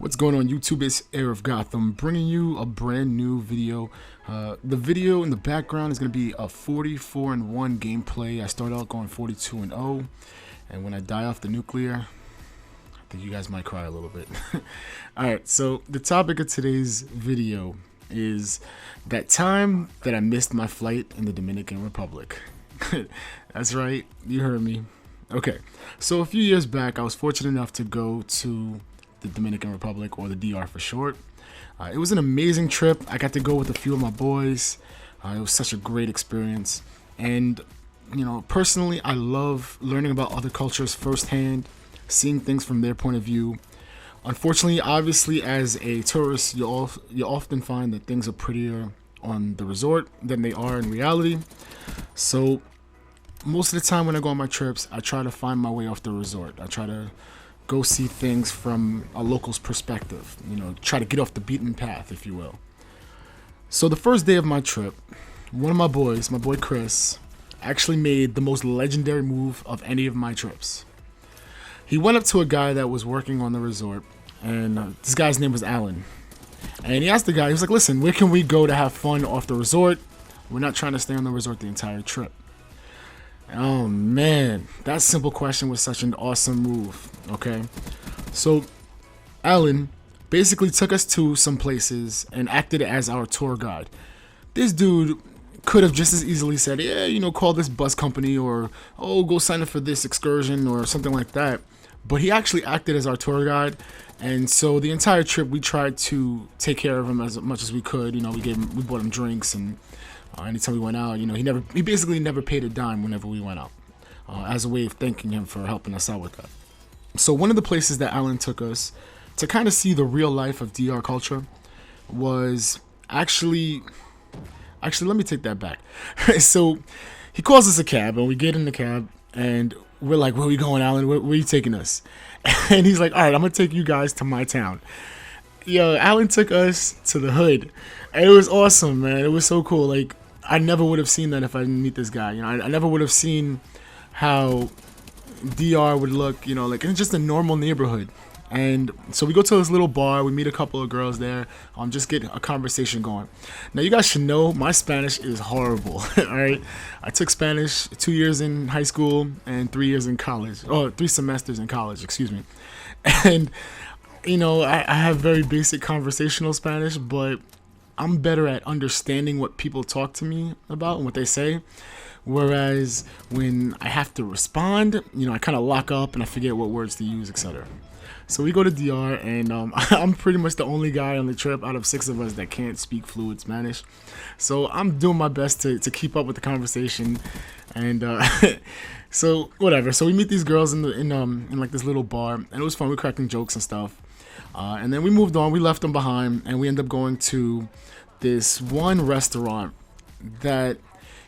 What's going on YouTube? It's HeirOfGotham bringing you a brand new video. The video in the background is going to be a 44-1 gameplay. I started out going 42-0, and when I die off the nuclear, I think you guys might cry a little bit. Alright, so the topic of today's video is that time that I missed my flight in the Dominican Republic. That's right, you heard me. Okay, so a few years back, I was fortunate enough to go to the Dominican Republic, or the DR for short. It was an amazing trip. I got to go with a few of my boys. It was such a great experience. And, you know, personally, I love learning about other cultures firsthand, seeing things from their point of view. Unfortunately, obviously, as a tourist, you often find that things are prettier on the resort than they are in reality. So most of the time when I go on my trips, I try to find my way off the resort. I try to go see things from a local's perspective, you know, try to get off the beaten path, if you will. So the first day of my trip, one of my boys, my boy Chris, actually made the most legendary move of any of my trips. He went up to a guy that was working on the resort, and this guy's name was Alan. And he asked the guy, he was like, listen, where can we go to have fun off the resort? We're not trying to stay on the resort the entire trip. Oh man, that simple question was such an awesome move, okay? So Alan basically took us to some places and acted as our tour guide. This dude could have just as easily said, yeah, you know, call this bus company, or, oh, go sign up for this excursion or something like that. But he actually acted as our tour guide, and so the entire trip we tried to take care of him as much as we could. You know, we bought him drinks, and anytime we went out, you know, he basically never paid a dime whenever we went out, as a way of thanking him for helping us out with that. So one of the places that Alan took us to kind of see the real life of DR culture was actually let me take that back. So he calls us a cab, and we get in the cab, and we're like, where are we going, Alan? Where are you taking us? And he's like, all right, I'm going to take you guys to my town. Yo, Alan took us to the hood, and it was awesome, man. It was so cool. Like, I never would have seen that if I didn't meet this guy. You know, I never would have seen how DR would look, you know, like in just a normal neighborhood. And so we go to this little bar, we meet a couple of girls there, just get a conversation going. Now, you guys should know my Spanish is horrible. All right, I took Spanish 2 years in high school and 3 years in college. Oh, 3 semesters in college, excuse me. And you know, I have very basic conversational Spanish, but I'm better at understanding what people talk to me about and what they say. Whereas when I have to respond, you know, I kind of lock up and I forget what words to use, etc. So we go to DR, and I'm pretty much the only guy on the trip out of 6 of us that can't speak fluid Spanish. So I'm doing my best to keep up with the conversation, and so whatever. So we meet these girls in like this little bar, and it was fun. We were cracking jokes and stuff, and then we moved on. We left them behind, and we ended up going to this one restaurant that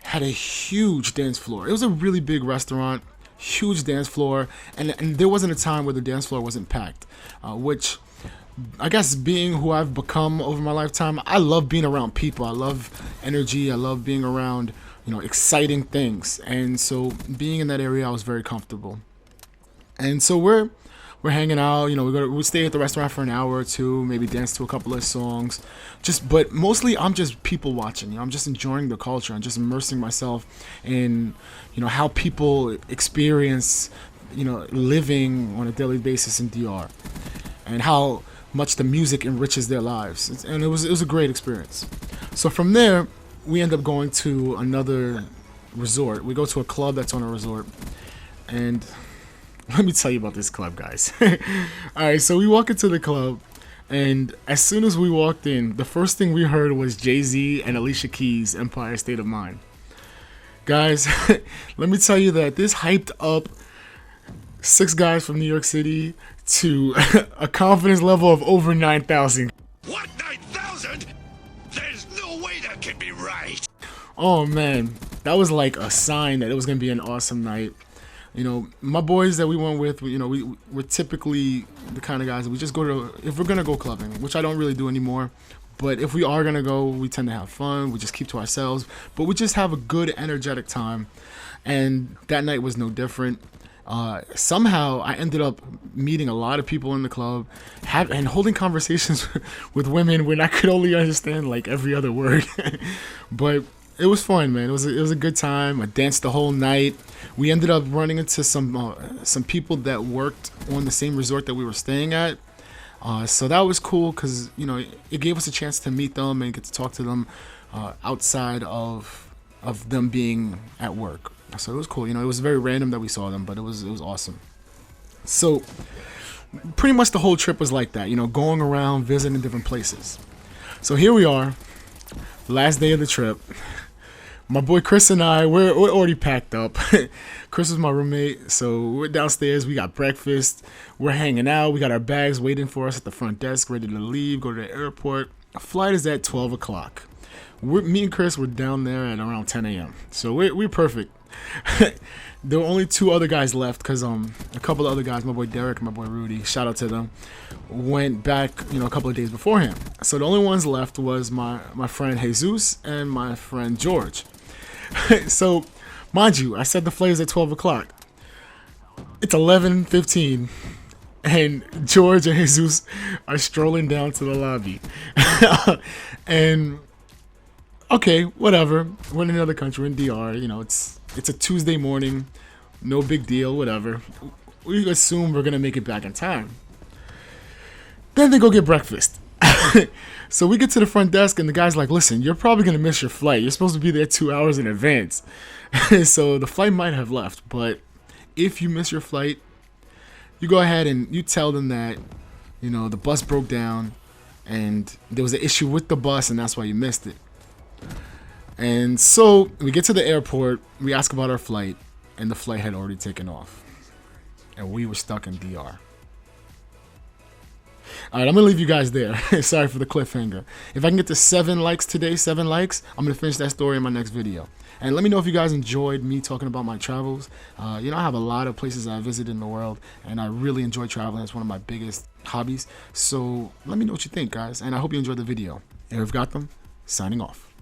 had a huge dance floor. It was a really big restaurant. Huge dance floor, and there wasn't a time where the dance floor wasn't packed, which I guess, being who I've become over my lifetime, I love being around people. I love energy. I love being around, you know, exciting things. And so being in that area, I was very comfortable. And so we're hanging out, you know, we stay at the restaurant for an hour or two, maybe dance to a couple of songs, but mostly I'm just people watching. You know, I'm just enjoying the culture. I'm just immersing myself in, you know, how people experience, you know, living on a daily basis in DR, and how much the music enriches their lives. And it was a great experience. So from there, we end up going to another resort. We go to a club that's on a resort, and let me tell you about this club, guys. Alright, so we walk into the club, and as soon as we walked in, the first thing we heard was Jay-Z and Alicia Keys' Empire State of Mind. Guys, let me tell you that this hyped up 6 guys from New York City to a confidence level of over 9,000. What, 9,000? There's no way that can be right. Oh man, that was like a sign that it was going to be an awesome night. You know, my boys that we went with, you know, we're typically the kind of guys that we just go to, if we're going to go clubbing, which I don't really do anymore, but if we are going to go, we tend to have fun, we just keep to ourselves, but we just have a good, energetic time, and that night was no different. Somehow I ended up meeting a lot of people in the club, and holding conversations with women when I could only understand like every other word. But it was fun, man. It was a good time. I danced the whole night. We ended up running into some people that worked on the same resort that we were staying at. So that was cool because, you know, it gave us a chance to meet them and get to talk to them outside of them being at work. So it was cool. You know, it was very random that we saw them, but it was awesome. So pretty much the whole trip was like that, you know, going around visiting different places. So here we are, last day of the trip. My boy Chris and I, we're already packed up. Chris was my roommate, so we're downstairs. We got breakfast. We're hanging out. We got our bags waiting for us at the front desk, ready to leave, go to the airport. Flight is at 12 o'clock. Me and Chris were down there at around 10 a.m. So we're perfect. There were only 2 other guys left because a couple of other guys, my boy Derek and my boy Rudy, shout out to them, went back, you know, a couple of days beforehand. So the only ones left was my friend Jesus and my friend George. So mind you, I said the flight is at 12 o'clock. It's 11:15 and George and Jesus are strolling down to the lobby. And okay, whatever. We're in another country, in DR. You know, it's a Tuesday morning, no big deal, whatever. We assume we're gonna make it back in time. Then they go get breakfast. So we get to the front desk and the guy's like, "Listen, you're probably gonna miss your flight. You're supposed to be there 2 hours in advance." So the flight might have left, but if you miss your flight, you go ahead and you tell them that, you know, the bus broke down and there was an issue with the bus and that's why you missed it. And so we get to the airport, we ask about our flight, and the flight had already taken off. And we were stuck in DR. Alright, I'm going to leave you guys there. Sorry for the cliffhanger. If I can get to 7 likes today, 7 likes, I'm going to finish that story in my next video. And let me know if you guys enjoyed me talking about my travels. You know, I have a lot of places I visited in the world, and I really enjoy traveling. It's one of my biggest hobbies. So let me know what you think, guys. And I hope you enjoyed the video. HeirOfGotham, signing off.